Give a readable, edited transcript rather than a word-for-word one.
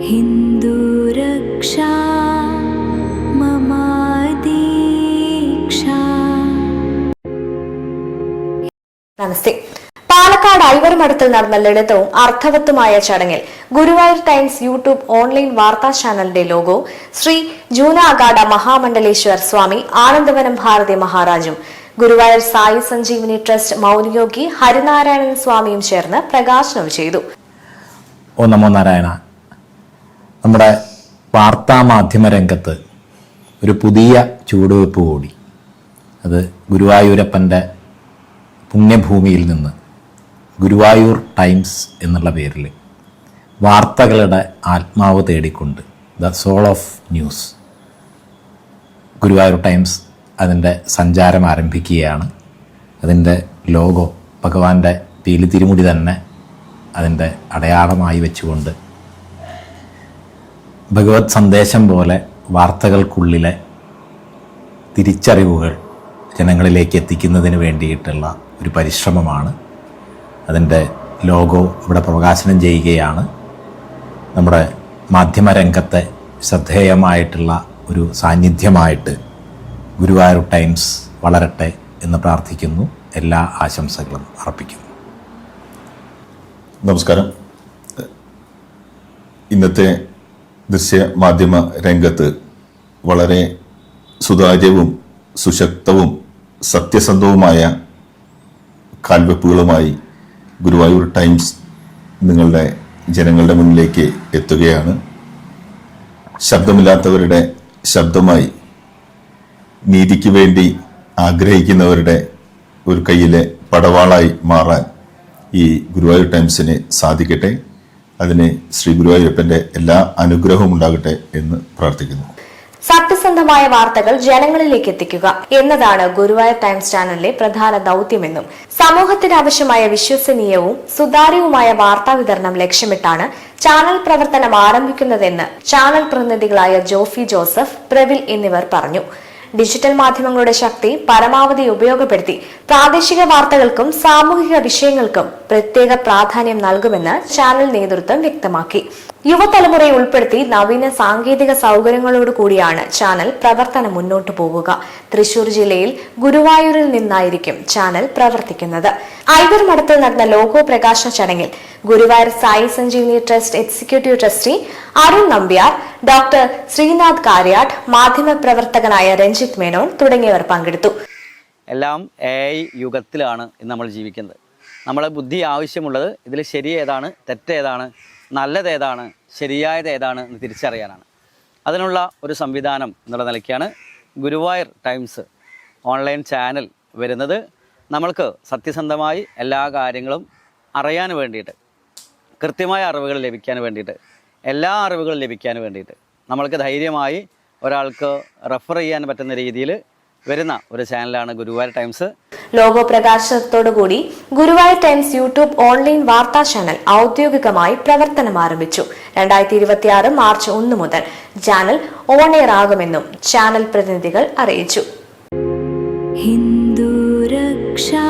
ഹിന്ദുരക്ഷാ മമാദീക്ഷാ. നമസ്തേ. പാലക്കാട് ഐവരുമഠത്തിൽ നടന്ന ലളിതവും അർത്ഥവത്തുമായ ചടങ്ങിൽ ഗുരുവായൂർ ടൈംസ് യൂട്യൂബ് ഓൺലൈൻ വാർത്താ ചാനലിന്റെ ലോഗോ ശ്രീ ജൂനാഗാഡ മഹാമണ്ഡലേശ്വർ സ്വാമി ആനന്ദവനം ഭാരതി മഹാരാജും ഗുരുവായൂർ സായി സഞ്ജീവനി ട്രസ്റ്റ് മൗനയോഗി ഹരിനാരായണൻ സ്വാമിയും ചേർന്ന് പ്രകാശനം ചെയ്തു. ഓ നമോ നാരായണ. നമ്മുടെ വാർത്താ മാധ്യമ രംഗത്ത് ഒരു പുതിയ ചുവടുവെപ്പ് കൂടി. അത് ഗുരുവായൂരപ്പൻ്റെ പുണ്യഭൂമിയിൽ നിന്ന് ഗുരുവായൂർ ടൈംസ് എന്നുള്ള പേരിൽ വാർത്തകളുടെ ആത്മാവ് തേടിക്കൊണ്ട് the soul of news Guruvayur Times അതിൻ്റെ സഞ്ചാരം ആരംഭിക്കുകയാണ്. അതിൻ്റെ ലോഗോ ഭഗവാന്റെ പീലി തിരുമുടി തന്നെ അതിൻ്റെ അടയാളമായി വെച്ചുകൊണ്ട് ഭഗവത് സന്ദേശം പോലെ വാർത്തകൾക്കുള്ളിലെ തിരിച്ചറിവുകൾ ജനങ്ങളിലേക്ക് എത്തിക്കുന്നതിന് വേണ്ടിയിട്ടുള്ള ഒരു പരിശ്രമമാണ്. അതിൻ്റെ ലോഗോ ഇവിടെ പ്രകാശനം ചെയ്യുകയാണ്. നമ്മുടെ മാധ്യമരംഗത്തെ ശ്രദ്ധേയമായിട്ടുള്ള ഒരു സാന്നിധ്യമായിട്ട് ഗുരുവായൂർ ടൈംസ് വളരട്ടെ എന്ന് പ്രാർത്ഥിക്കുന്നു. എല്ലാ ആശംസകളും അർപ്പിക്കുന്നു. നമസ്കാരം. ഇന്നത്തെ ദൃശ്യ മാധ്യമ രംഗത്ത് വളരെ സുതാര്യവും സുശക്തവും സത്യസന്ധവുമായ കാൽവെപ്പുകളുമായി ഗുരുവായൂർ ടൈംസ് ജനങ്ങളുടെ മുന്നിലേക്ക് എത്തുകയാണ്. ശബ്ദമില്ലാത്തവരുടെ ശബ്ദമായി നീതിക്ക് വേണ്ടി ആഗ്രഹിക്കുന്നവരുടെ ഒരു കയ്യിലെ പടവാളായി മാറാൻ ഈ ഗുരുവായൂർ ടൈംസിന് സാധിക്കട്ടെ. അതിന് ശ്രീ ഗുരുവായൂരപ്പന്റെ എല്ലാ അനുഗ്രഹവും ഉണ്ടാകട്ടെ എന്ന് പ്രാർത്ഥിക്കുന്നു. സത്യസന്ധമായ വാർത്തകൾ ജനങ്ങളിലേക്ക് എത്തിക്കുക എന്നതാണ് ഗുരുവായൂർ ടൈംസ് ചാനലിലെ പ്രധാന ദൌത്യമെന്നും സമൂഹത്തിന് ആവശ്യമായ വിശ്വസനീയവും സുതാര്യവുമായ വാർത്താ വിതരണം ലക്ഷ്യമിട്ടാണ് ചാനൽ പ്രവർത്തനം ആരംഭിക്കുന്നതെന്ന് ചാനൽ പ്രതിനിധികളായ ജോഫി ജോസഫ്, പ്രവിൽ എന്നിവർ പറഞ്ഞു. ഡിജിറ്റൽ മാധ്യമങ്ങളുടെ ശക്തി പരമാവധി ഉപയോഗപ്പെടുത്തി പ്രാദേശിക വാർത്തകൾക്കും സാമൂഹിക വിഷയങ്ങൾക്കും പ്രത്യേക പ്രാധാന്യം നൽകുമെന്ന് ചാനൽ നേതൃത്വം വ്യക്തമാക്കി. യുവതലമുറയെ ഉൾപ്പെടുത്തി നവീന സാങ്കേതിക സൗകര്യങ്ങളോട് കൂടിയാണ് ചാനൽ പ്രവർത്തനം മുന്നോട്ടു പോവുക. തൃശൂർ ജില്ലയിൽ ഗുരുവായൂരിൽ നിന്നായിരിക്കും ചാനൽ പ്രവർത്തിക്കുന്നത്. ഐവരുമഠത്തിൽ നടന്ന ലോഗോ പ്രകാശന ചടങ്ങിൽ Guruvayur Sai Sanjeevani trust executive trustee Arun Nambiar, doctor Srinath Kariyat, മാധ്യമപ്രവർത്തകനായ രഞ്ജിത്ത് മേനോൻ തുടങ്ങിയവർ പങ്കെടുത്തു. എല്ലാം AI യുഗത്തിലാണ് നമ്മൾ ജീവിക്കുന്നത്. നമ്മളെ ബുദ്ധി ആവശ്യമുള്ളത് ഇതിൽ ശരിയേതാണ്, തെറ്റേതാണ്, നല്ലതേതാണ്, ശരിയായത് ഏതാണ് എന്ന് തിരിച്ചറിയാനാണ്. അതിനുള്ള ഒരു സംവിധാനം എന്നുള്ള നിലയ്ക്കാണ് ഗുരുവായൂർ ടൈംസ് ഓൺലൈൻ ചാനൽ വരുന്നത്. നമ്മൾക്ക് സത്യസന്ധമായി എല്ലാ കാര്യങ്ങളും അറിയാൻ വേണ്ടിയിട്ട്, കൃത്യമായ അറിവുകൾ ലഭിക്കാൻ വേണ്ടിയിട്ട്, എല്ലാ അറിവുകളും ലഭിക്കാൻ വേണ്ടിയിട്ട് നമ്മൾക്ക് ധൈര്യമായി ഒരാൾക്ക് റെഫർ ചെയ്യാൻ പറ്റുന്ന രീതിയിൽ വരുന്ന ഒരു ചാനലാണ് ഗുരുവായൂർ ടൈംസ്. ലോഗോ പ്രകാശനത്തോടുകൂടി ഗുരുവായൂർ ടൈംസ് യൂട്യൂബ് ഓൺലൈൻ വാർത്താ ചാനൽ ഔദ്യോഗികമായി പ്രവർത്തനം ആരംഭിച്ചു. 2026 മാർച്ച് 1 മുതൽ ചാനൽ ഓൺ എയർ ആകുമെന്നും ചാനൽ പ്രതിനിധികൾ അറിയിച്ചു. ഹിന്ദുരക്ഷാ